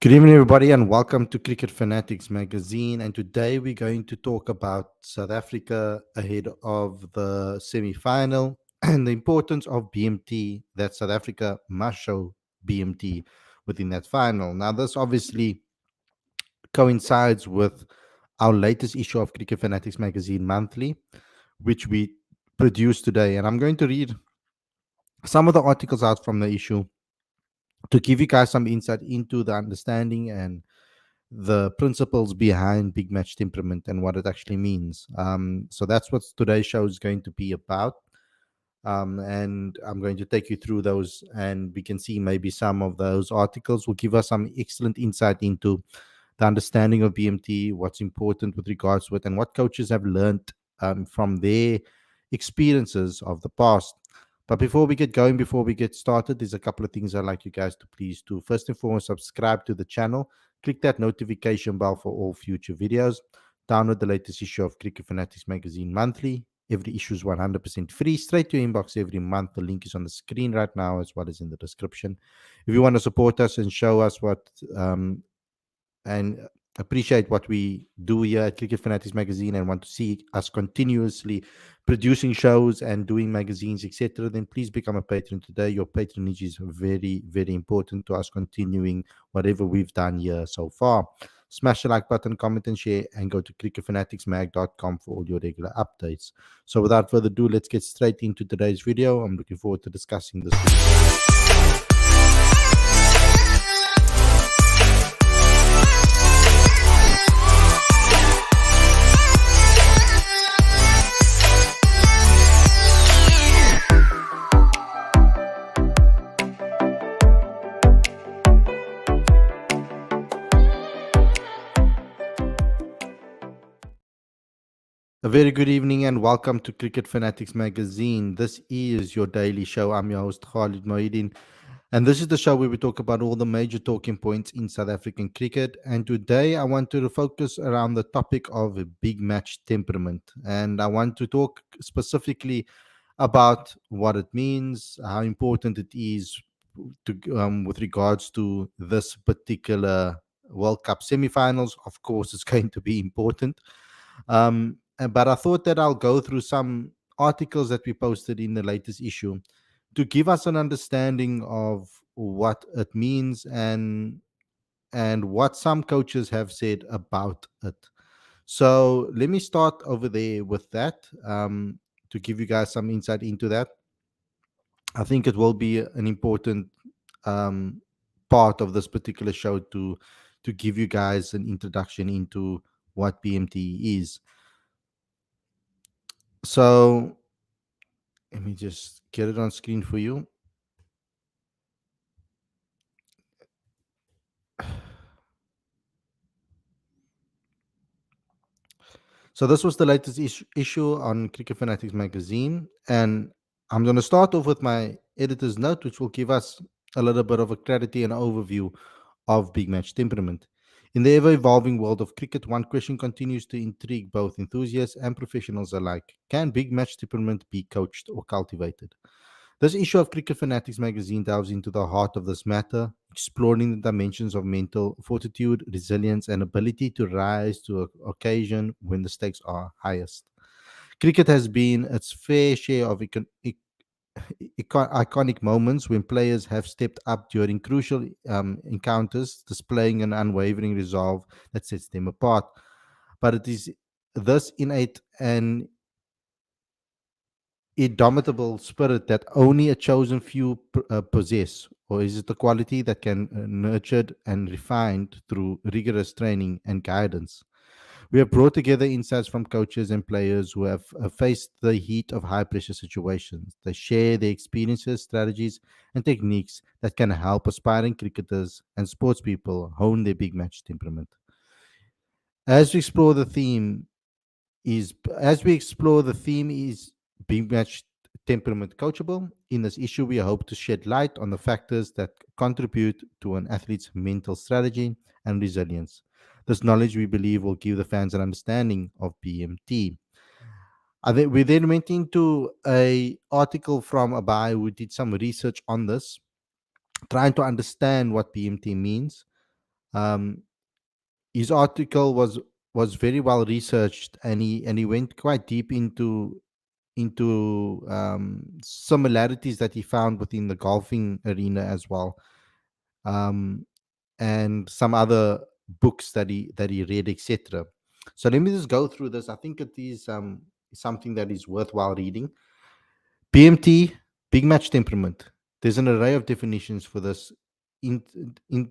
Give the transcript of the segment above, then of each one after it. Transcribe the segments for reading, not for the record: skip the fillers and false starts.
Good evening, everybody, and welcome to Cricket Fanatics magazine. And today we're going to talk about South Africa ahead of the semi final and the importance of BMT that South Africa must show BMT within that final. Now, this obviously coincides with our latest issue of Cricket Fanatics magazine monthly, which we produced today. And I'm going to read some of the articles out from the issue to give you guys some insight into the understanding and the principles behind big match temperament and what it actually means. So that's what today's show is going to be about. And I'm going to take you through those, and we can see maybe some of those articles will give us some excellent insight into the understanding of BMT, what's important with regards to it, and what coaches have learned from their experiences of the past. But before we get going, before we get started, there's a couple of things I'd like you guys to please do. First and foremost, subscribe to the channel, click that notification bell for all future videos, download the latest issue of Cricket Fanatics magazine monthly. Every issue is 100% free, straight to your inbox every month. The link is on the screen right now as well as in the description. If you want to support us and show us what and appreciate what we do here at Cricket Fanatics magazine and want to see us continuously producing shows and doing magazines, etc., then please become a patron today. Your patronage is very, very important to us continuing whatever we've done here so far. Smash the like button, comment, and share, and go to cricketfanaticsmag.com for all your regular updates. So, without further ado, let's get straight into today's video. I'm looking forward to discussing this with you. A very good evening and welcome to Cricket Fanatics magazine. This is your daily show. I'm your host Khalid Mohideen, and this is the show where we talk about all the major talking points in South African cricket. And today I want to focus around the topic of a big match temperament, and I want to talk specifically about what it means, how important it is to with regards to this particular World Cup semi-finals. Of course, it's going to be important. But I thought that I'll go through some articles that we posted in the latest issue to give us an understanding of what it means and what some coaches have said about it. So let me start over there with that to give you guys some insight into that. I think it will be an important um, part of this particular show to give you guys an introduction into what BMT is. So let me just get it on screen for you. So this was the latest issue on Cricket Fanatics magazine, and I'm going to start off with my editor's note, which will give us a little bit of a clarity and overview of big match temperament. In the ever evolving world of cricket, one question continues to intrigue both enthusiasts and professionals alike: can big match temperament be coached or cultivated? This issue of Cricket Fanatics magazine delves into the heart of this matter, exploring the dimensions of mental fortitude, resilience, and ability to rise to an occasion when the stakes are highest. Cricket has been its fair share of iconic moments when players have stepped up during crucial encounters, displaying an unwavering resolve that sets them apart. But it is this innate and indomitable spirit that only a chosen few possess, or is it a quality that can nurtured and refined through rigorous training and guidance? We have brought together insights from coaches and players who have faced the heat of high pressure situations. They share their experiences, strategies, and techniques that can help aspiring cricketers and sports people hone their big match temperament. As we explore the theme, is big match temperament coachable? In this issue, we hope to shed light on the factors that contribute to an athlete's mental strategy and resilience. This knowledge, we believe, will give the fans an understanding of BMT. We then went into a article from Abai who did some research on this, trying to understand what BMT means. Um, his article was very well researched, and he went quite deep into similarities that he found within the golfing arena as well, um, and some other books that he read, etc. So let me just go through this. I think it is something that is worthwhile reading. BMT, big match temperament. There's an array of definitions for this. In, in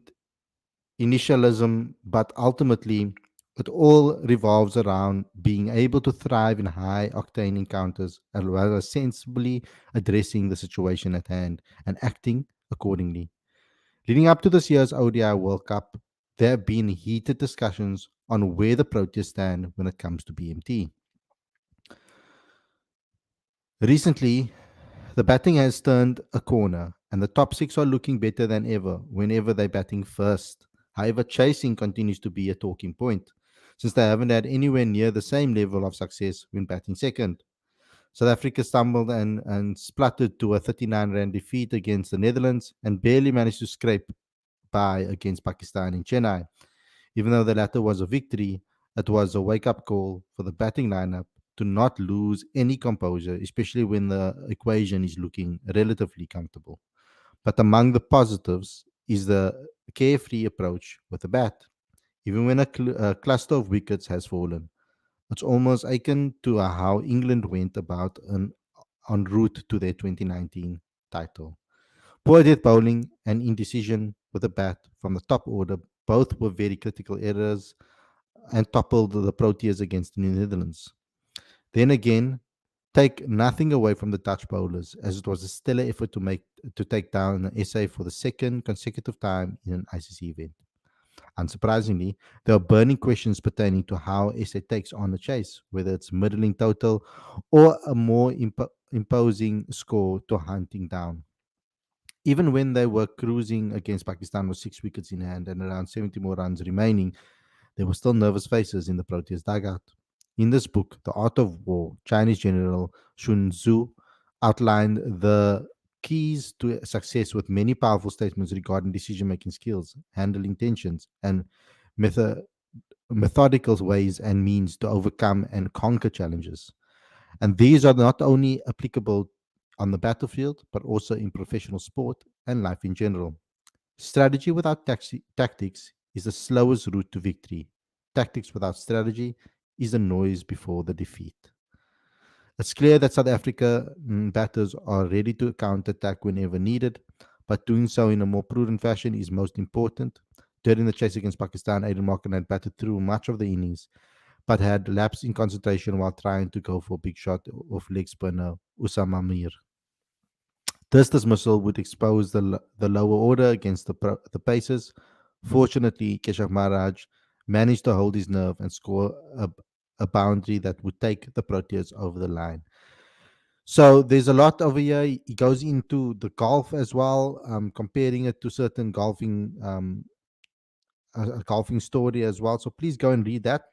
initialism, but ultimately it all revolves around being able to thrive in high octane encounters as well as sensibly addressing the situation at hand and acting accordingly. Leading up to this year's ODI World Cup, there have been heated discussions on where the Proteas stand when it comes to BMT. Recently, the batting has turned a corner, and the top six are looking better than ever whenever they're batting first. However, chasing continues to be a talking point, since they haven't had anywhere near the same level of success when batting second. South Africa stumbled and spluttered to a 39 rand defeat against the Netherlands and barely managed to scrape by against Pakistan in Chennai. Even though the latter was a victory, it was a wake up call for the batting lineup to not lose any composure, especially when the equation is looking relatively comfortable. But among the positives is the carefree approach with the bat. Even when a cluster of wickets has fallen, it's almost akin to how England went about en route to their 2019 title. Poor death bowling and indecision with the bat from the top order both were very critical errors and toppled the Proteas against the Netherlands. Then again, take nothing away from the Dutch bowlers, as it was a stellar effort to take down SA for the second consecutive time in an ICC event. Unsurprisingly, there are burning questions pertaining to how SA takes on the chase, whether it's middling total or a more imposing score to hunting down. Even when they were cruising against Pakistan with 6 wickets in hand and around 70 more runs remaining, there were still nervous faces in the Proteas dugout. In this book, The Art of War, Chinese General Sun Tzu outlined the keys to success with many powerful statements regarding decision making skills, handling tensions, and method, methodical ways and means to overcome and conquer challenges. And these are not only applicable on the battlefield, but also in professional sport and life in general. Strategy without tactics is the slowest route to victory. Tactics without strategy is the noise before the defeat. It's clear that South Africa batters are ready to counter-attack whenever needed, but doing so in a more prudent fashion is most important. During the chase against Pakistan, Aiden Markin had batted through much of the innings, but had lapsed in concentration while trying to go for a big shot off leg spinner Usama Mir. This dismissal would expose the lower order against the Pacers. Fortunately, Keshav Maharaj managed to hold his nerve and score a boundary that would take the Proteas over the line. So there's a lot over here. He goes into the golf as well, comparing it to certain a golfing story as well. So please go and read that.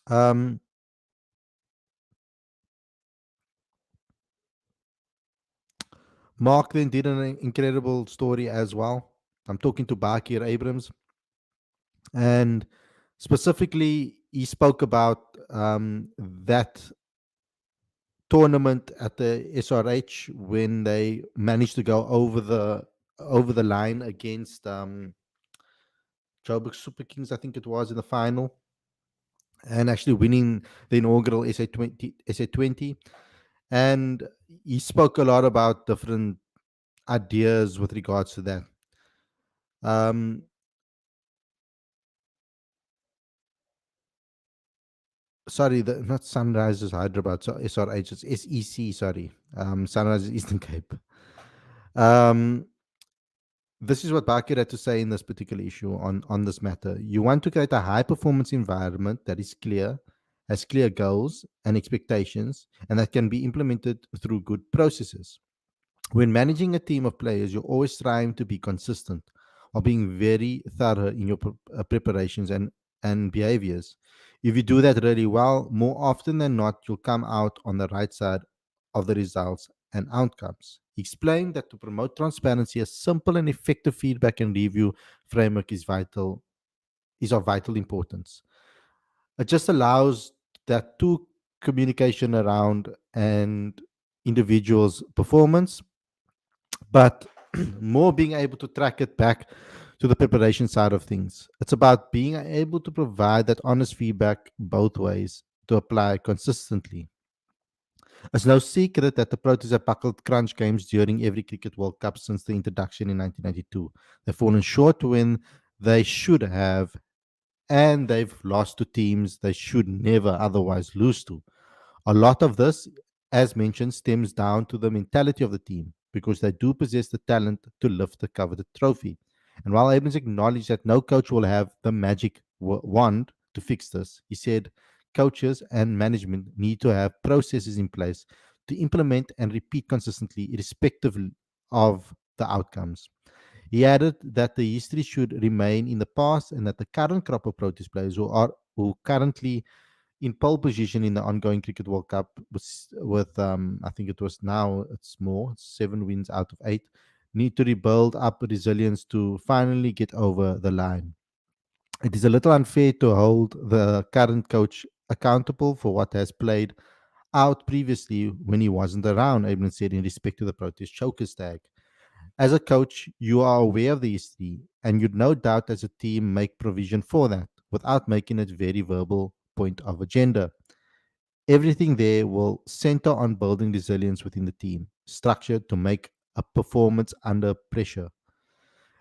Um, Mark then did an incredible story as well. I'm talking to Bakir Abrams, and specifically, he spoke about that tournament at the SRH when they managed to go over the line against Joburg Super Kings, I think it was in the final, and actually winning the inaugural SA20. And he spoke a lot about different ideas with regards to that. Um, Sorry, not Sunrisers Hyderabad, so SRH, it's SEC, sorry. Sunrisers Eastern Cape. Um, this is what Bakir had to say in this particular issue on this matter. You want to create a high performance environment that is clear, has clear goals and expectations, and that can be implemented through good processes. When managing a team of players, you're always trying to be consistent or being very thorough in your preparations and behaviors. If you do that really well, more often than not, you'll come out on the right side of the results and outcomes. He explained that to promote transparency, a simple and effective feedback and review framework is of vital importance. It just allows that two communication around and individuals' performance, but more being able to track it back to the preparation side of things. It's about being able to provide that honest feedback both ways to apply consistently. It's no secret that the Proteas have buckled crunch games during every Cricket World Cup since the introduction in 1992. They've fallen short when they should have, and they've lost to teams they should never otherwise lose to. A lot of this, as mentioned, stems down to the mentality of the team because they do possess the talent to lift the coveted trophy. And while Abrams acknowledged that no coach will have the magic wand to fix this, he said coaches and management need to have processes in place to implement and repeat consistently, irrespective of the outcomes. He added that the history should remain in the past and that the current crop of Proteas players who currently in pole position in the ongoing Cricket World Cup with I think it was now it's more 7 wins out of 8 need to rebuild up resilience to finally get over the line. It is a little unfair to hold the current coach accountable for what has played out previously when he wasn't around, Abraham said in respect to the Proteas chokers tag. As a coach, you are aware of the history, and you'd no doubt as a team make provision for that without making it very verbal point of agenda. Everything there will center on building resilience within the team, structured to make a performance under pressure.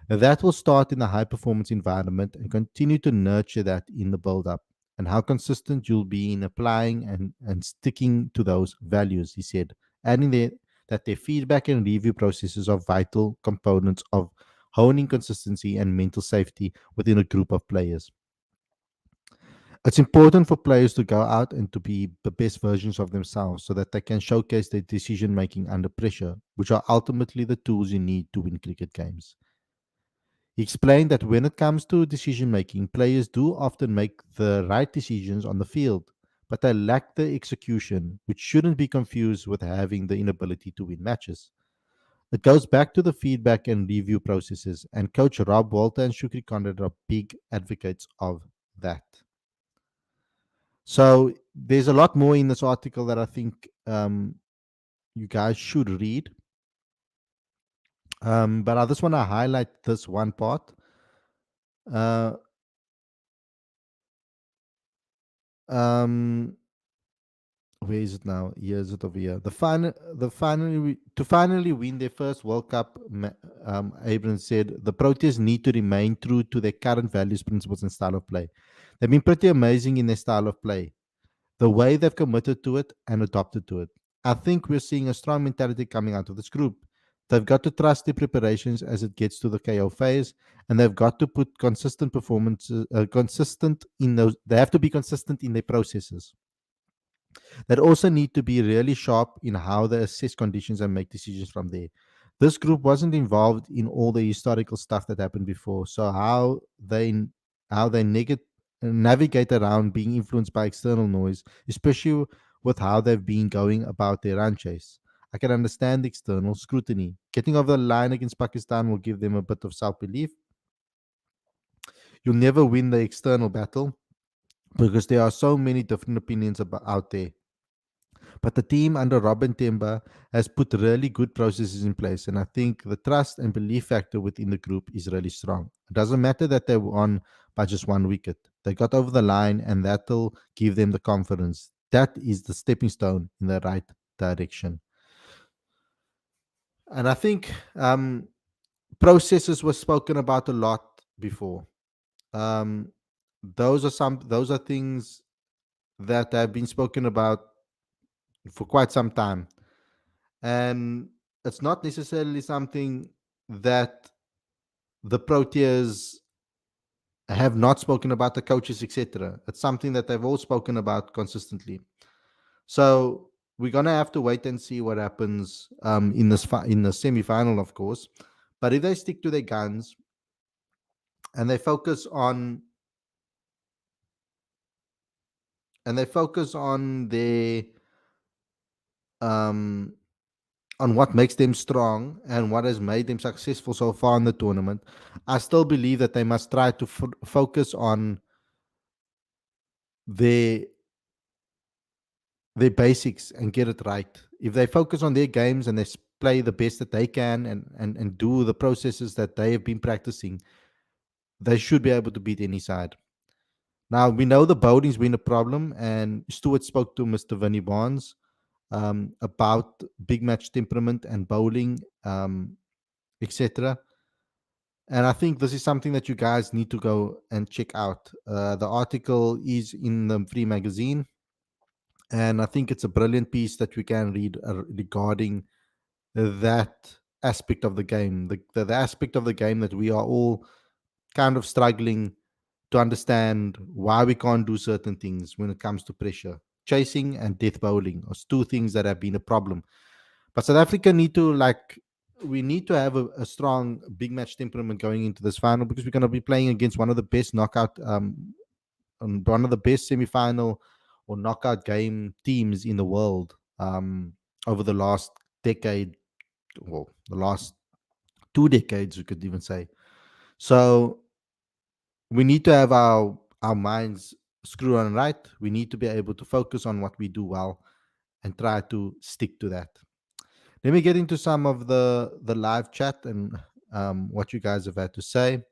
That will start in a high performance environment and continue to nurture that in the build up, and how consistent you'll be in applying and sticking to those values, he said, adding there that their feedback and review processes are vital components of honing consistency and mental safety within a group of players. It's important for players to go out and to be the best versions of themselves so that they can showcase their decision making under pressure, which are ultimately the tools you need to win cricket games. He explained that when it comes to decision making, players do often make the right decisions on the field, but they lack the execution, which shouldn't be confused with having the inability to win matches. It goes back to the feedback and review processes, and Coach Rob Walter and Shukri Conrad are big advocates of that. So there's a lot more in this article that I think you guys should read. But I just want to highlight this one part. Uh, um, where is it now? Here is it over here. To finally win their first World Cup, Abrams said the Proteas need to remain true to their current values, principles, and style of play. They've been pretty amazing in their style of play, the way they've committed to it and adopted to it. I think we're seeing a strong mentality coming out of this group. They've got to trust their preparations as it gets to the KO phase, and they've got to put consistent performances, consistent in those. They have to be consistent in their processes. They also need to be really sharp in how they assess conditions and make decisions from there. This group wasn't involved in all the historical stuff that happened before, so how they navigate around being influenced by external noise, especially with how they've been going about their run chase. I can understand external scrutiny. Getting over the line against Pakistan will give them a bit of self belief. You'll never win the external battle because there are so many different opinions about out there. But the team under Robin Temba has put really good processes in place, and I think the trust and belief factor within the group is really strong. It doesn't matter that they won by just 1 wicket. They got over the line, and that'll give them the confidence. That is the stepping stone in the right direction. And I think processes were spoken about a lot before. Um, those are things that have been spoken about for quite some time, and it's not necessarily something that the Proteas have not spoken about, the coaches, etc. It's something that they've all spoken about consistently. So we're gonna have to wait and see what happens in the semi-final, of course. But if they stick to their guns and they focus on their um, on what makes them strong and what has made them successful so far in the tournament, I still believe that they must try to focus on their their basics and get it right. If they focus on their games and they play the best that they can and do the processes that they have been practicing, they should be able to beat any side. Now, we know the bowling's been a problem, and Stuart spoke to Mr. Vinnie Barnes about big match temperament and bowling, etc. And I think this is something that you guys need to go and check out. The article is in the free magazine, and I think it's a brilliant piece that we can read regarding that aspect of the game, the aspect of the game that we are all kind of struggling to understand why we can't do certain things when it comes to pressure. Chasing and death bowling are two things that have been a problem. But South Africa need to we need to have a strong big match temperament going into this final because we're going to be playing against one of the best one of the best semi-final or knockout game teams in the world over the last decade, well, the last 2 decades, we could even say. So we need to have our minds screwed on right. We need to be able to focus on what we do well and try to stick to that. Let me get into some of the live chat and what you guys have had to say.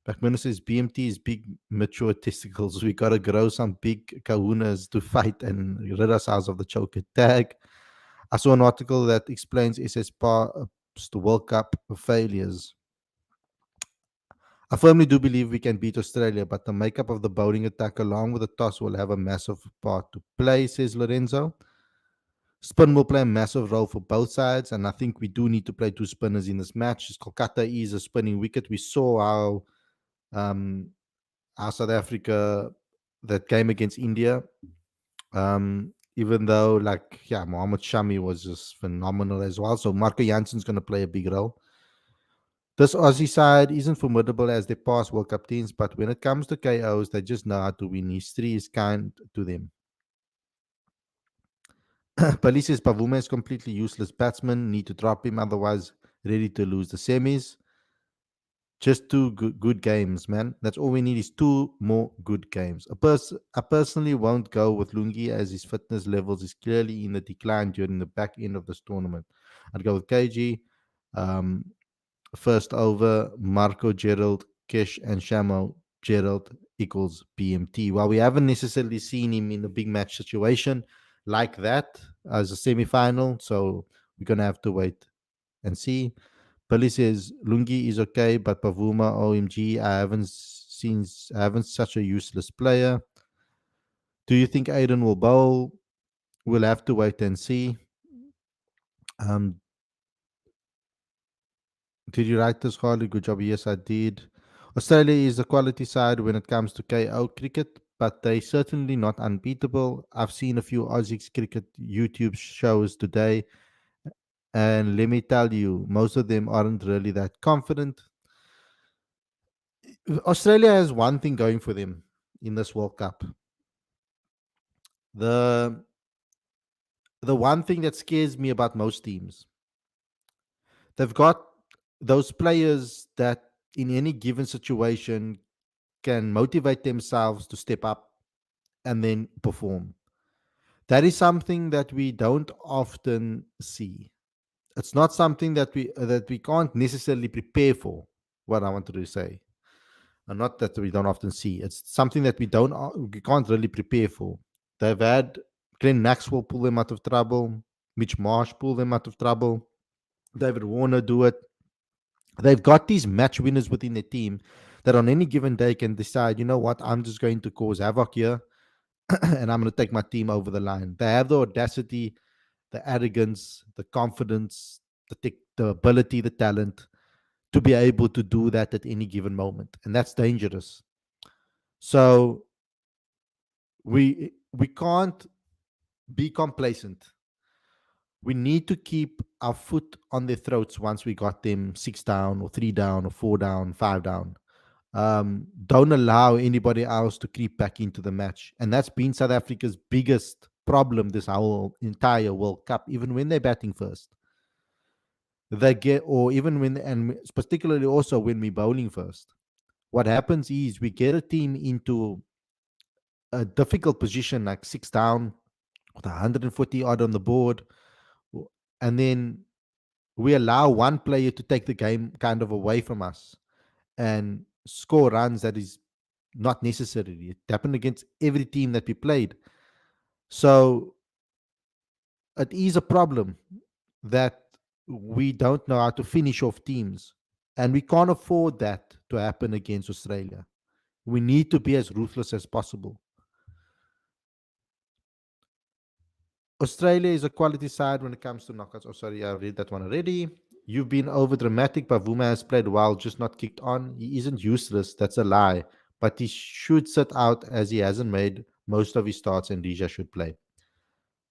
Backminer says BMT is big mature testicles. We gotta grow some big kahunas to fight and rid ourselves of the choker tag. I saw an article that explains SS past World Cup failures. I firmly do believe we can beat Australia, but the makeup of the bowling attack along with the toss will have a massive part to play, says Lorenzo. Spin will play a massive role for both sides, and I think we do need to play two spinners in this match. Kolkata is a spinning wicket. We saw um, how South Africa, that game against India, even though, like, yeah, Mohammad Shami was just phenomenal as well. So Marco Jansen's going to play a big role. This Aussie side isn't formidable as their past World Cup teams, but when it comes to KOs, they just know how to win. History is kind to them. Pali says Pavuma is completely useless batsman. Need to drop him, otherwise ready to lose the semis. Just two good games, man. That's all we need is two more good games. I personally won't go with Lungi as his fitness levels is clearly in the decline during the back end of this tournament. I'd go with KG. Um, First over, Marco, Gerald, Kish, and Shamo. Gerald equals BMT. While we haven't necessarily seen him in a big match situation like that as a semi final, so we're going to have to wait and see. Pali says Lungi is okay, but Pavuma, OMG, I haven't such a useless player. Do you think Aiden will bowl? We'll have to wait and see. Um, did you write this, Harley? Good job. Yes, I did. Australia is the quality side when it comes to KO cricket, but they certainly not unbeatable. I've seen a few Aussies cricket YouTube shows today, and let me tell you, most of them aren't really that confident. Australia has one thing going for them in this World Cup. The the one thing that scares me about most teams, they've got those players that in any given situation can motivate themselves to step up and then perform. That is something that we don't often see. It's not something that we can't necessarily prepare for. What I wanted to say, and not that we don't often see. It's something that we can't really prepare for. They've had Glenn Maxwell pull them out of trouble, Mitch Marsh pull them out of trouble, David Warner do it. They've got these match winners within their team that on any given day can decide, you know what, I'm just going to cause havoc here and I'm going to take my team over the line. They have the audacity, the arrogance, the confidence, the ability, the talent to be able to do that at any given moment. And that's dangerous. So we can't be complacent. We need to keep our foot on their throats once we got them 6 down or 3 down or 4 down, 5 down. Don't allow anybody else to creep back into the match. And that's been South Africa's biggest problem this whole entire World Cup, even when they're batting first. they get, or even when, and particularly also when we bowling first, what happens is we get a team into a difficult position like six down with 140 odd on the board, and then we allow one player to take the game kind of away from us and score runs that is not necessary. It happened against every team that we played. So it is a problem that we don't know how to finish off teams. And we can't afford that to happen against Australia. We need to be as ruthless as possible. Australia is a quality side when it comes to knockouts. Oh, sorry, I read that one already. You've been over dramatic, but Vuma has played well, just not kicked on. He isn't useless, that's a lie. But he should sit out as he hasn't made most of his starts and Deja should play.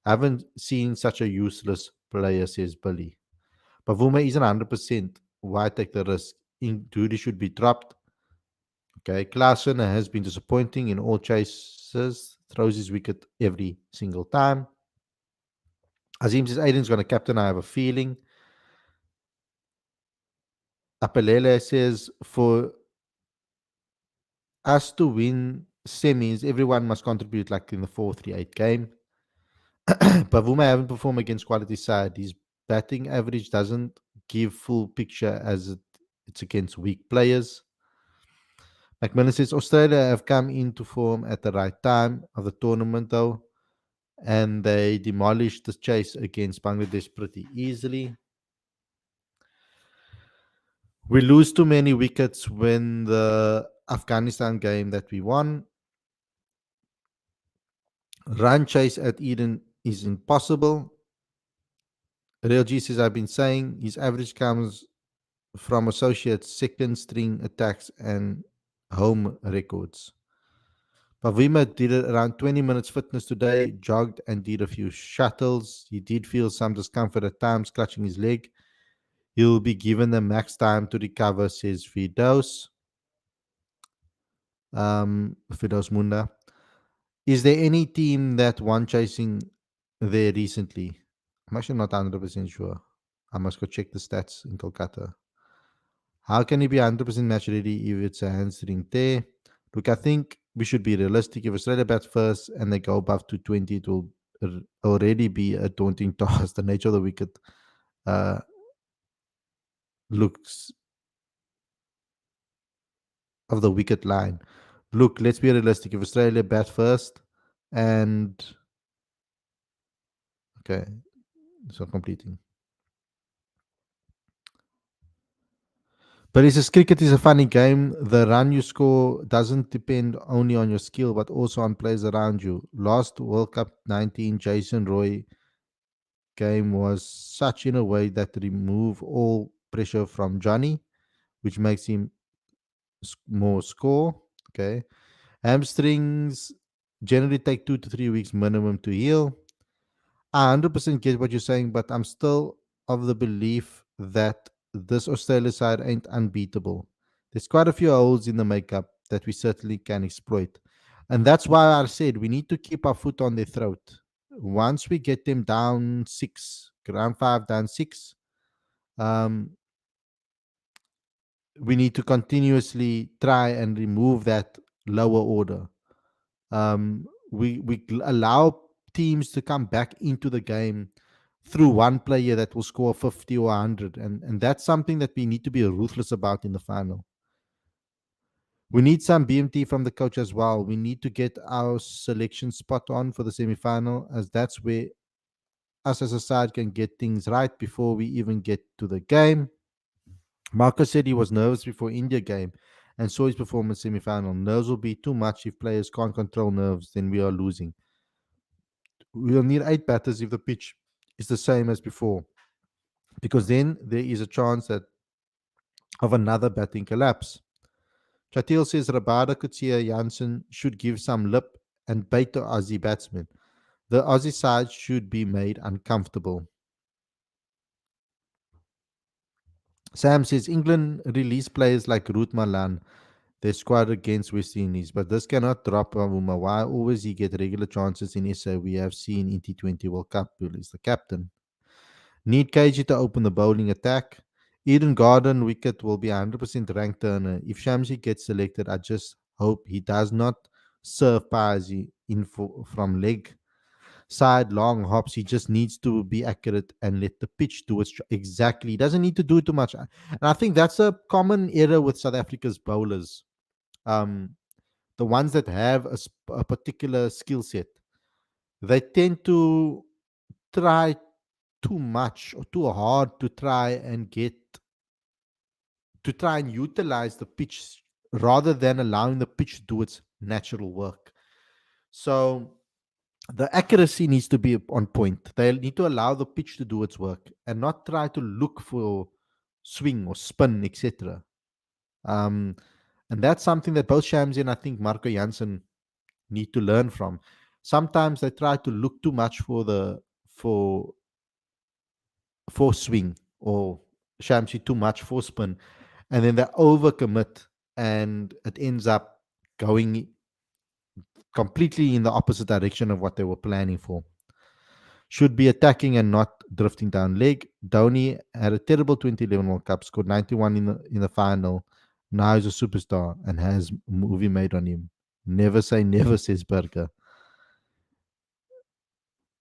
I haven't seen such a useless player, says Billy. But Vuma isn't 100%. Why take the risk? Duty should be dropped. Okay, Klaassen has been disappointing in all chases, throws his wicket every single time. Azim says Aiden's going to captain, I have a feeling. Apelele says for us to win semis, everyone must contribute like in the 4-3-8 game. Pavuma haven't performed against quality side. His batting average doesn't give full picture as it's against weak players. McMillan says Australia have come into form at the right time of the tournament though, and they demolished the chase against Bangladesh pretty easily. We lose too many wickets when the Afghanistan game that we won. Run chase at Eden is impossible. Real G says I've been saying his average comes from associates, second string attacks, and home records. Pavima did it around 20 minutes fitness today, jogged and did a few shuttles. He did feel some discomfort at times, clutching his leg. He'll be given the max time to recover, says Fidos. Fidos Munda. Is there any team that won chasing there recently? I'm actually not 100% sure. I must go check the stats in Kolkata. How can he be 100% match ready if it's a hamstring tear? Look, I think we should be realistic. If Australia bats first and they go above 220, it will already be a daunting task. The nature of the wicket uh, looks of the wicket line. Look, let's be realistic. If Australia bat first and okay, so completing. But it's just cricket is a funny game. The run you score doesn't depend only on your skill, but also on players around you. Last World Cup 19, Jason Roy game was such in a way that remove all pressure from Johnny, which makes him more score. Okay. Hamstrings generally take 2 to 3 weeks minimum to heal. I 100% get what you're saying, but I'm still of the belief that this Australia side ain't unbeatable. There's quite a few holes in the makeup that we certainly can exploit. And that's why I said we need to keep our foot on their throat. Once we get them down six, ground five, down six, um, we need to continuously try and remove that lower order. We allow teams to come back into the game through one player that will score 50 or 100. And that's something that we need to be ruthless about in the final. We need some BMT from the coach as well. We need to get our selection spot on for the semi-final, as that's where us as a side can get things right before we even get to the game. Marcus said he was nervous before India game and saw his performance semi-final. Nerves will be too much if players can't control nerves, then we are losing. We'll need 8 batters if the pitch is the same as before, because then there is a chance that of another batting collapse. Chatil says Rabada, Kutia, Janssen should give some lip and bait the Aussie batsmen. The Aussie side should be made uncomfortable. Sam says England release players like Ruth Malan, their squad against West Indies, but this cannot drop Avuma. Why always he get regular chances in SA? We have seen in T20 World Cup. Will is the captain. Need KG to open the bowling attack. Eden Garden wicket will be 100% ranked turner. If Shamsi gets selected, I just hope he does not serve Pazi from leg side long hops. He just needs to be accurate and let the pitch do its exactly. He doesn't need to do too much. And I think that's a common error with South Africa's bowlers. Um, the ones that have a particular skill set, they tend to try too much or too hard to try and utilize the pitch rather than allowing the pitch to do its natural work. So the accuracy needs to be on point. They need to allow the pitch to do its work and not try to look for swing or spin, etc. Um, and that's something that both Shamsi and I think Marco Janssen need to learn from. Sometimes they try to look too much for for swing, or Shamsi too much for spin, and then they overcommit, and it ends up going completely in the opposite direction of what they were planning for. Should be attacking and not drifting down leg. Dhoni had a terrible 2011 World Cup, scored 91 in the final. Now he's a superstar and has a movie made on him. Never say never, says Berger.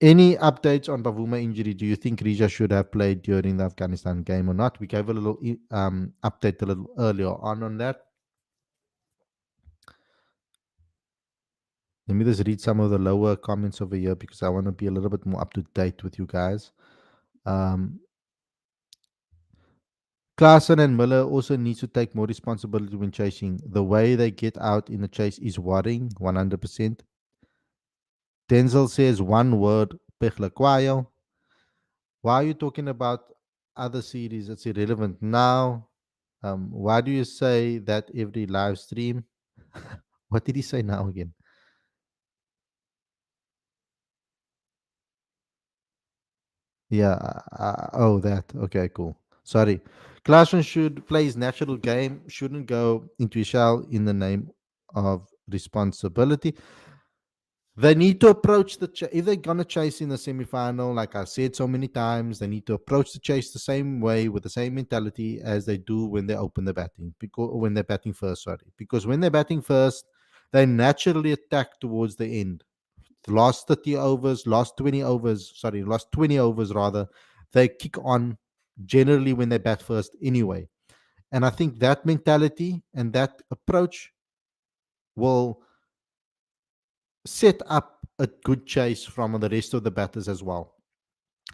Any updates on Bavuma injury? Do you think Rija should have played during the Afghanistan game or not? We gave a little update a little earlier on that. Let me just read some of the lower comments over here because I want to be a little bit more up to date with you guys. Um, Klaassen and Miller also needs to take more responsibility when chasing. The way they get out in the chase is worrying, 100%. Denzel says one word, Pechlaquayo. Why are you talking about other series? It's irrelevant now. Why do you say that every live stream? What did he say now again? Yeah. Oh, that. Okay, cool. Sorry. Classroom should play his natural game, shouldn't go into a shell in the name of responsibility. They need to approach if they're gonna chase in the semi-final, like I said so many times, they need to approach the chase the same way with the same mentality as they do when they open the batting, because when they're batting first. Sorry, because when they're batting first, they naturally attack towards the end. The last 30 overs, last 20 overs, sorry, last 20 overs rather, they kick on generally when they bat first anyway. And I think that mentality and that approach will set up a good chase from the rest of the batters as well.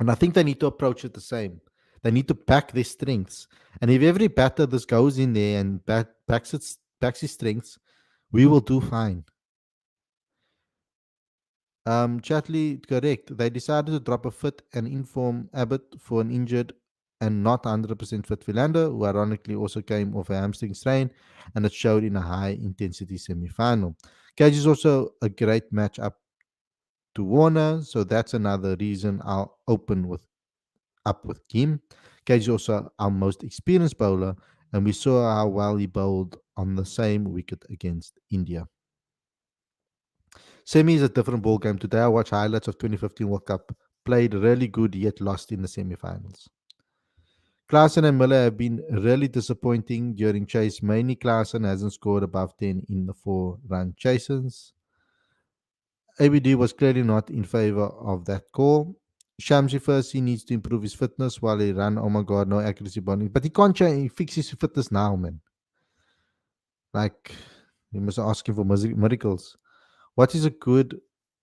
And I think they need to approach it the same. They need to back their strengths. And if every batter just goes in there and backs his strengths, we will do fine. Chatley, correct. They decided to drop a fit and inform Abbott for an injured and not 100% fit Philander, who ironically also came off a hamstring strain, and it showed in a high intensity semi final. Cage is also a great matchup to Warner, so that's another reason I'll open with Kim. Cage is also our most experienced bowler, and we saw how well he bowled on the same wicket against India. Semi is a different ball game. Today I watched highlights of 2015 World Cup. Played really good, yet lost in the semi-finals. Klaassen and Miller have been really disappointing during chase. Mainly Klaassen hasn't scored above 10 in the 4-run chases. ABD was clearly not in favor of that call. Shamsi first, he needs to improve his fitness while he ran. Oh my god, no accuracy bonding. But he can't change, fix his fitness now, man. Like, you must ask him for miracles. What is a good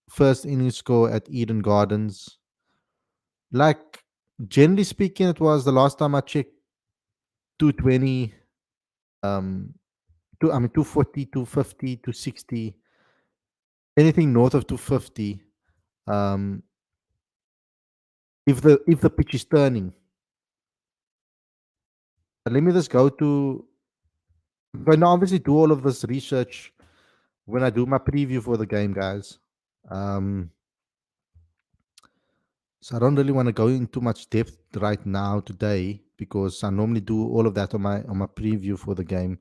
first inning score at Eden Gardens? Like, generally speaking, it was the last time I checked 220, um, 240, 250, 260, anything north of 250. Um, if the pitch is turning, let me just go to. But now, obviously, do all of this research when I do my preview for the game, guys. Um, so I don't really want to go into much depth right now today because I normally do all of that on my preview for the game.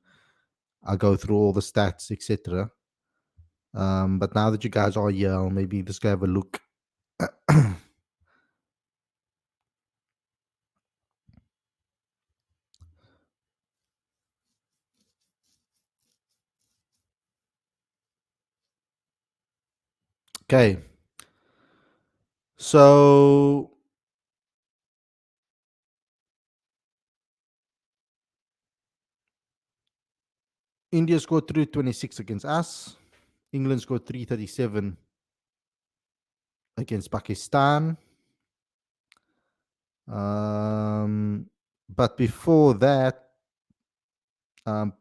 I go through all the stats, etc. But now that you guys are here, I'll maybe just go have a look. Okay, so India scored 326 against us. England scored 337 against Pakistan. Um, but before that, um,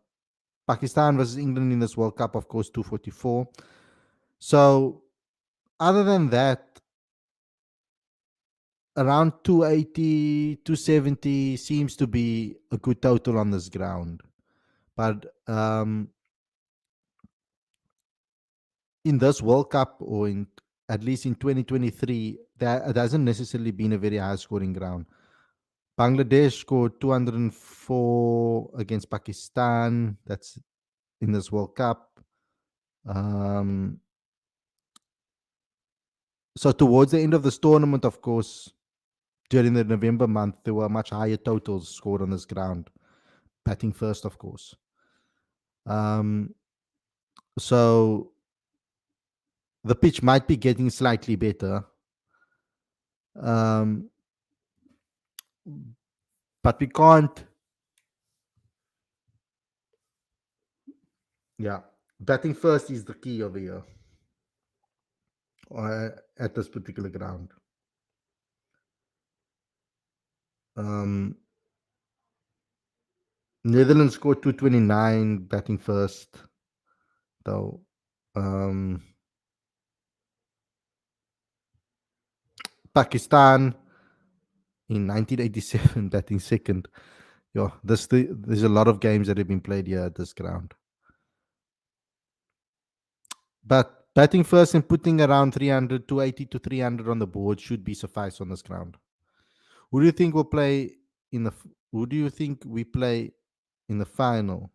Pakistan versus England in this World Cup, of course, 244. So, other than that, around 280, 270 seems to be a good total on this ground. But in this World Cup, or in at least in 2023, that hasn't necessarily been a very high scoring ground. Bangladesh scored 204 against Pakistan. That's in this World Cup. Um, so towards the end of this tournament, of course, during the November month, there were much higher totals scored on this ground. Batting first, of course. Um, so the pitch might be getting slightly better, um, but we can't. Yeah, batting first is the key over here at this particular ground. Um, Netherlands scored 229 batting first, though. Um, Pakistan in 1987 batting second. Yeah, there's a lot of games that have been played here at this ground. But batting first and putting around 300, 280 to 300 on the board should be suffice on this ground. Who do you think will play in the? Who do you think we play in the final?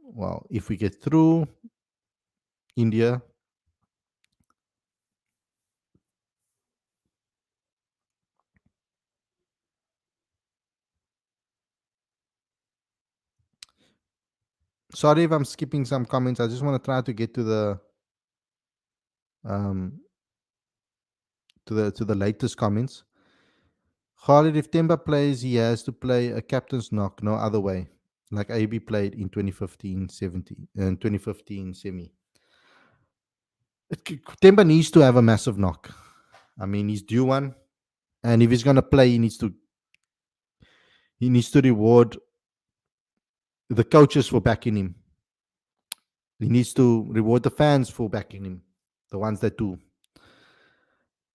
Well, if we get through, India. Sorry if I'm skipping some comments. I just want to try to get um to the latest comments. Khalid, if Temba plays, he has to play a captain's knock, no other way. Like AB played in 2015 70 and 2015 semi. Temba needs to have a massive knock. I mean, he's due one, and if he's gonna play, he needs to reward the coaches for backing him. He needs to reward the fans for backing him, the ones that do.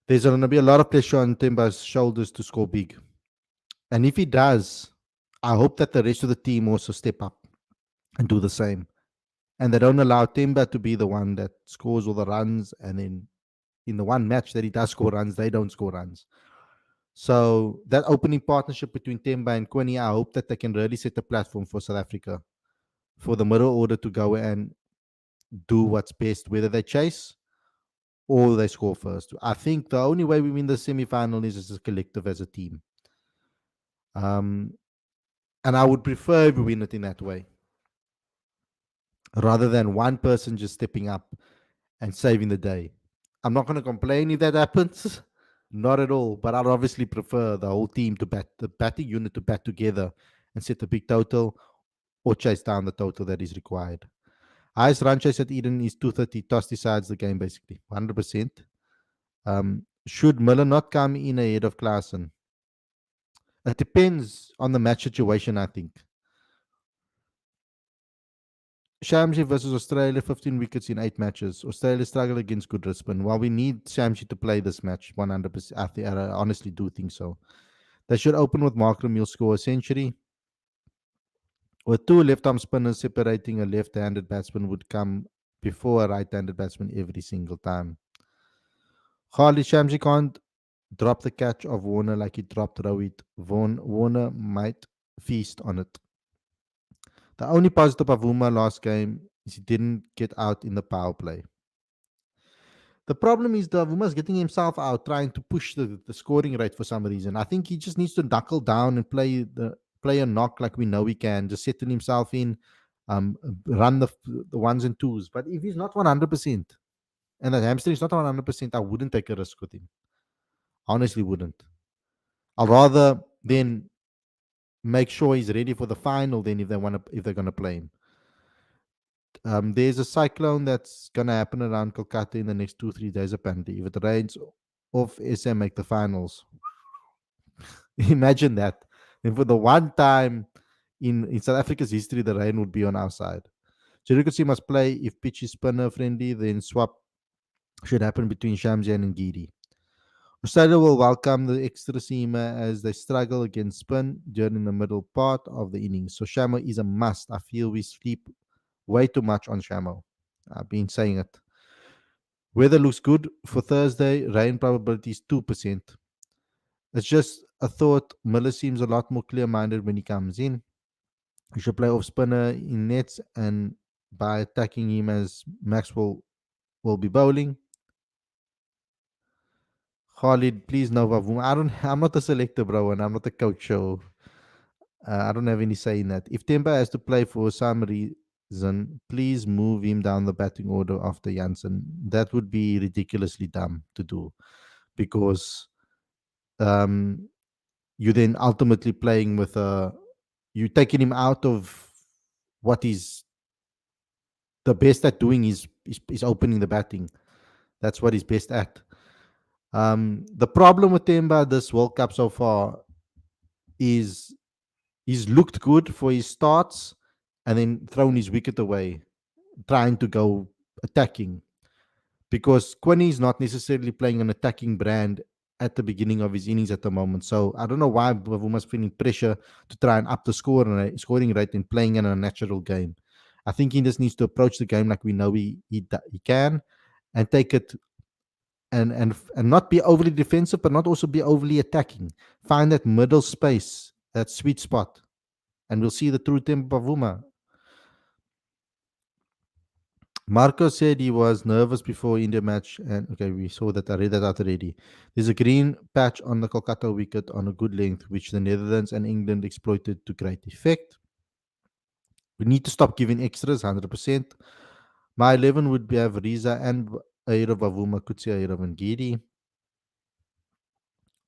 There's going to be a lot of pressure on Temba's shoulders to score big. And if he does, I hope that the rest of the team also step up and do the same. And they don't allow Temba to be the one that scores all the runs. And then in the one match that he does score runs, they don't score runs. So that opening partnership between Temba and Quinny, I hope that they can really set the platform for South Africa, for the middle order to go and do what's best, whether they chase or they score first. I think the only way we win the semi-final is as a collective, as a team. Um, and I would prefer if we win it in that way, rather than one person just stepping up and saving the day. I'm not going to complain if that happens, not at all. But I'd obviously prefer the whole team to bat, the batting unit to bat together and set a big total, or chase down the total that is required. Highest run chase at Eden is 230. Toss decides the game, basically 100%. Should Miller not come in ahead of Klaassen? It depends on the match situation, I think. Shamsi versus Australia, 15 wickets in 8 matches. Australia struggle against Goodrespin. While we need Shamsi to play this match, 100%, I honestly do think so. They should open with Markram, he'll score a century. With two left-arm spinners, separating a left-handed batsman would come before a right-handed batsman every single time. Harley Shamsi can't drop the catch of Warner like he dropped Rohit. Warner might feast on it. The only positive of Uma last game is he didn't get out in the power play. The problem is that Vuma's getting himself out trying to push the scoring rate for some reason. I think he just needs to knuckle down and play a knock like we know he can, just settle himself in, run the ones and twos. But if he's not 100%, And that hamstring is not 100%. I wouldn't take a risk with him. Honestly, wouldn't. I'll rather then make sure he's ready for the final than if they're gonna play him. There's a cyclone that's gonna happen around Kolkata in the next 2-3 days apparently. If it rains off SM make the finals, imagine that. And for the one time in South Africa's history, the rain would be on our side. Chirikutsi must play if pitch is spinner friendly, then swap should happen between Shamsi and Ngidi. Australia will welcome the extra seamer as they struggle against spin during the middle part of the innings. So Shamo is a must. I feel we sleep way too much on Shamo. I've been saying it. Weather looks good for Thursday. Rain probability is 2%. It's just a thought. Miller seems a lot more clear minded when he comes in. You should play off spinner in nets and by attacking him as Maxwell will be bowling. Khalid, please no Vavum. I'm not a selector, bro, and I'm not a coach, so I don't have any say in that. If Temba has to play for some reason, please move him down the batting order after Janssen. That would be ridiculously dumb to do because um, you then ultimately playing with you taking him out of what he's the best at doing is opening the batting. That's what he's best at. The problem with Temba this World Cup so far is he's looked good for his starts and then thrown his wicket away, trying to go attacking. Because Quinny is not necessarily playing an attacking brand at the beginning of his innings at the moment. So I don't know why Bavuma's feeling pressure to try and up the scoring rate and playing in a natural game. I think he just needs to approach the game like we know he can and take it and not be overly defensive, but not also be overly attacking. Find that middle space, that sweet spot, and we'll see the true Temba Bavuma. Marco said he was nervous before India match, and okay, we saw that. I read that out already. There's a green patch on the Kolkata wicket on a good length, which the Netherlands and England exploited to great effect. We need to stop giving extras, 100%. My 11 would be have Riza and Aira Bavuma, Kutsi, Aira and Giri.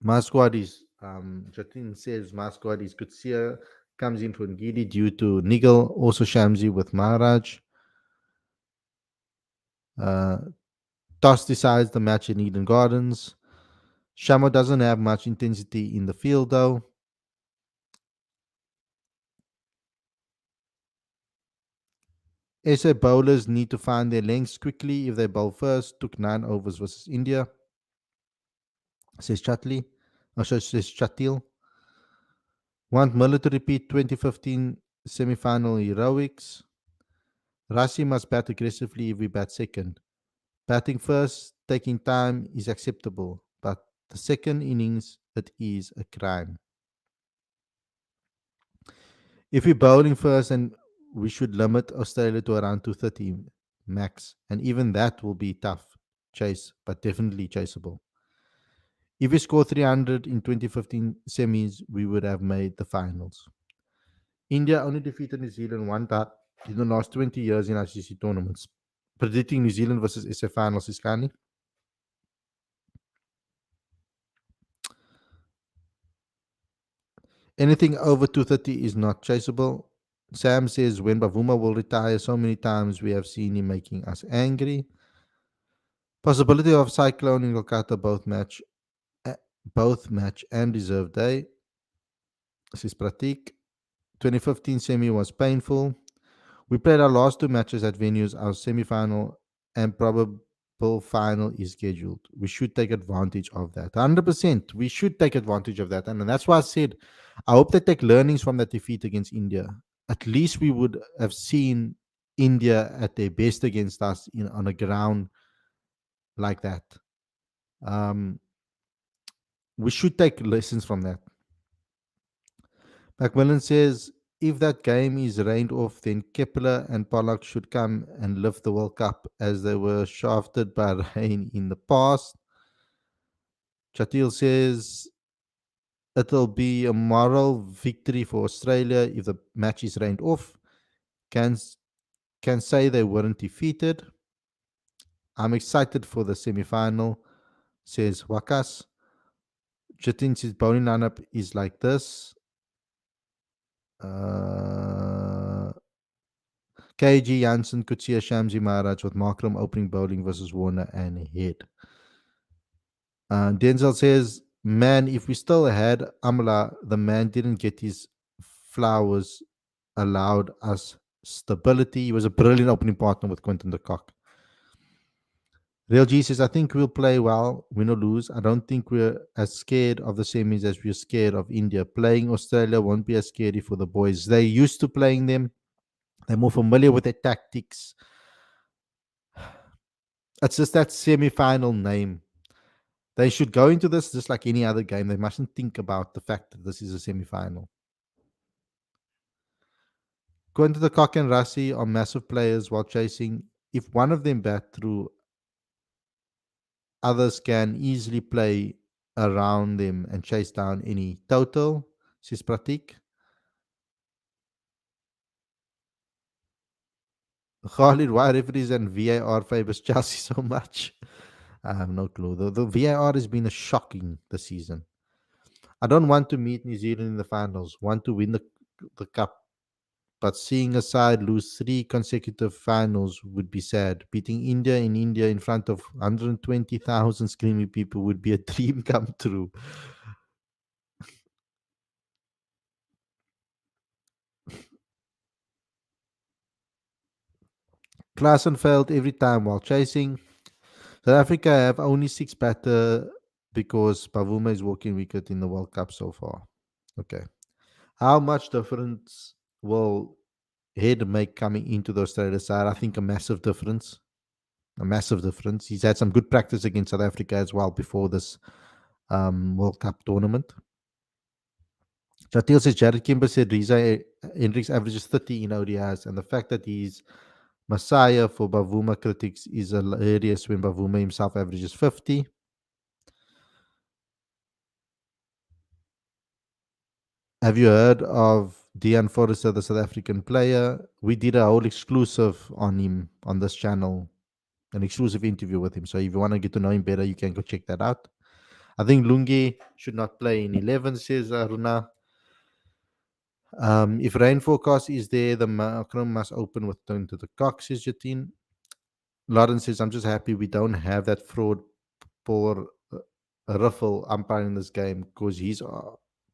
My squad is, Jatin says my squad is Kutsia, comes in for Ngidi due to Nigel, also Shamsi with Maharaj. Uh, Toss decides the match in Eden Gardens. Shamo doesn't have much intensity in the field though. SA bowlers need to find their lengths quickly if they bowl first. Took 9 overs versus India, says Chatley. Says Chatil. Want Miller to repeat 2015 semi-final heroics. Rasi must bat aggressively if we bat second. Batting first, taking time is acceptable, but the second innings, it is a crime. If we're bowling first, and we should limit Australia to around 230 max, and even that will be tough chase, but definitely chaseable. If we score 300 in 2015 semis, we would have made the finals. India only defeated New Zealand one time in the last 20 years in ICC tournaments. Predicting New Zealand versus SA finals is canny. Anything over 230 is not chaseable. Sam says when Bavuma will retire, so many times we have seen him making us angry. Possibility of cyclone in Kolkata eh, both match and reserve day. This is Pratik. 2015 semi was painful. We played our last two matches at venues. Our semi-final and probable final is scheduled. We should take advantage of that. 100%. We should take advantage of that. And that's why I said, I hope they take learnings from that defeat against India. At least we would have seen India at their best against us on a ground like that. Um, we should take lessons from that. Macmillan says, if that game is rained off, then Kepler and Pollock should come and lift the World Cup as they were shafted by rain in the past. Chatil says, it'll be a moral victory for Australia if the match is rained off. Can say they weren't defeated. I'm excited for the semi final, says Wakas. Jatin's bowling lineup is like this. Uh, KG, Janssen, Kutsia, Shamsi Maharaj with Markram opening bowling versus Warner and Head. Denzel says, man, if we still had Amla, the man didn't get his flowers, allowed us stability. He was a brilliant opening partner with Quinton de Kock. Real G says, I think we'll play well, win or lose. I don't think we're as scared of the semis as we're scared of India. Playing Australia won't be as scary for the boys. They're used to playing them, they're more familiar with their tactics. It's just that semi final name. They should go into this just like any other game. They mustn't think about the fact that this is a semi final. Going to the Cock and Rassi are massive players while chasing. If one of them bat through, others can easily play around them and chase down any total, says Pratik. Khalid, why referees and VAR favors Chelsea so much? I have no clue. The VAR has been a shocking this season. I don't want to meet New Zealand in the finals. Want to win the cup. But seeing a side lose three consecutive finals would be sad. Beating India in front of 120,000 screaming people would be a dream come true. Klaassen failed every time while chasing. South Africa have only six batter because Pavuma is walking wicket in the World Cup so far. Okay. How much difference will Head make coming into the Australia side? I think a massive difference. A massive difference. He's had some good practice against South Africa as well before this World Cup tournament. Jatil says Jared Kimber said Riza Hendricks averages 30 in ODIs, and the fact that he's Messiah for Bavuma critics is hilarious when Bavuma himself averages 50. Have you heard of Dean Forrester, the South African player? We did a whole exclusive on him on this channel, an exclusive interview with him. So if you want to get to know him better, you can go check that out. I think Lungi should not play in 11, says Aruna. If rain forecast is there, the Macron must open with turn to the cock, says Jatin. Lawrence says, I'm just happy we don't have that fraud Paul Riffle umpiring this game because he's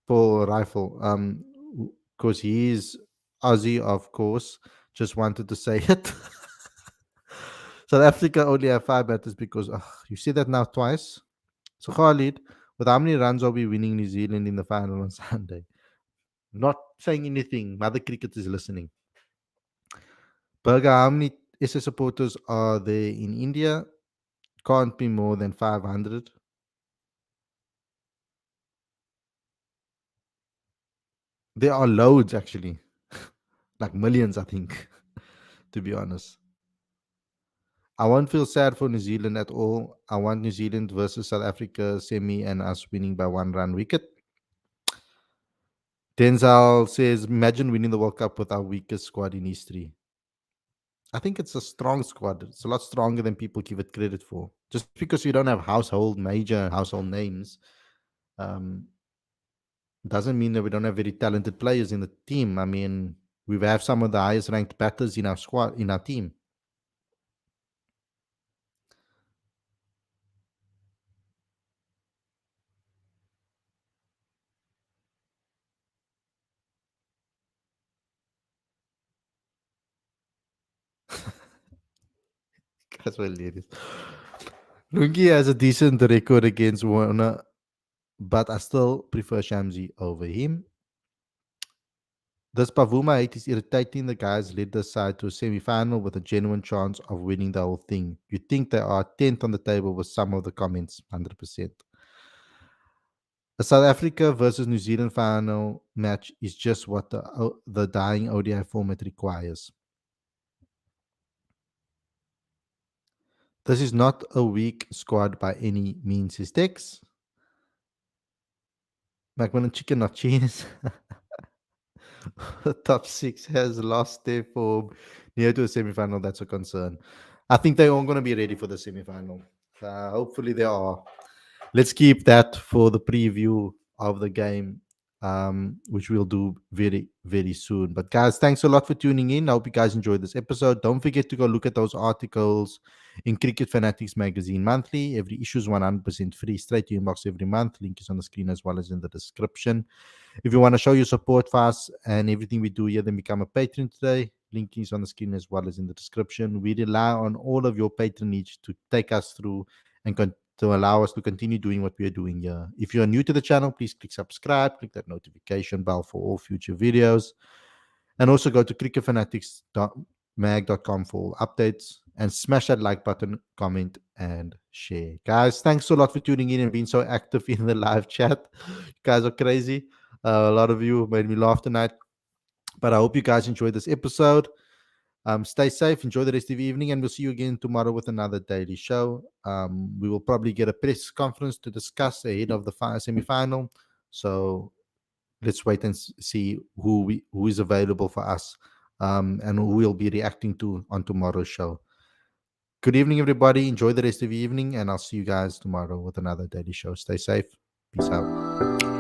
Paul Rifle. Because he's Aussie, of course. Just wanted to say it. South Africa only have five batters because you see that now twice. So Khalid, with how many runs are we winning New Zealand in the final on Sunday? Not saying anything. Mother Cricket is listening. Burger, how many SS supporters are there in India? Can't be more than 500. There are loads actually, like millions, I think, to be honest. I won't feel sad for New Zealand at all. I want New Zealand versus South Africa semi and us winning by 1 run wicket. Denzel says, imagine winning the World Cup with our weakest squad in history. I think it's a strong squad. It's a lot stronger than people give it credit for. Just because we don't have major household names, um, doesn't mean that we don't have very talented players in the team. I mean, we have some of the highest ranked batters in our squad, in our team. That's hilarious. Lungi has a decent record against Warner, but I still prefer Shamsi over him. This Pavuma hate is irritating. The guys led the side to a semi final with a genuine chance of winning the whole thing. You think they are 10th on the table with some of the comments, 100%. The South Africa versus New Zealand final match is just what the dying ODI format requires. This is not a weak squad by any means, says Tex. McMillan chicken, not cheese. The top six has lost their form near to a semi final. That's a concern. I think they're all going to be ready for the semi-final. Hopefully they are. Let's keep that for the preview of the game, which we'll do very, very soon. But guys, thanks a lot for tuning in. I hope you guys enjoyed this episode. Don't forget to go look at those articles in Cricket Fanatics magazine monthly. Every issue is 100% free, straight to your inbox every month. Link is on the screen as well as in the description. If you want to show your support for us and everything we do here, then become a patron today. Link is on the screen as well as in the description. We rely on all of your patronage to take us through and to allow us to continue doing what we are doing here. If you are new to the channel, please click subscribe, click that notification bell for all future videos. And also go to cricketfanatics.mag.com for all updates and smash that like button, comment, and share. Guys, thanks so lot for tuning in and being so active in the live chat. You guys are crazy. A lot of you made me laugh tonight. But I hope you guys enjoyed this episode. Stay safe, enjoy the rest of the evening, and we'll see you again tomorrow with another daily show. We will probably get a press conference to discuss ahead of the semi-final. So let's wait and see who is available for us, and who we'll be reacting to on tomorrow's show. Good evening, everybody. Enjoy the rest of the evening, and I'll see you guys tomorrow with another daily show. Stay safe. Peace out.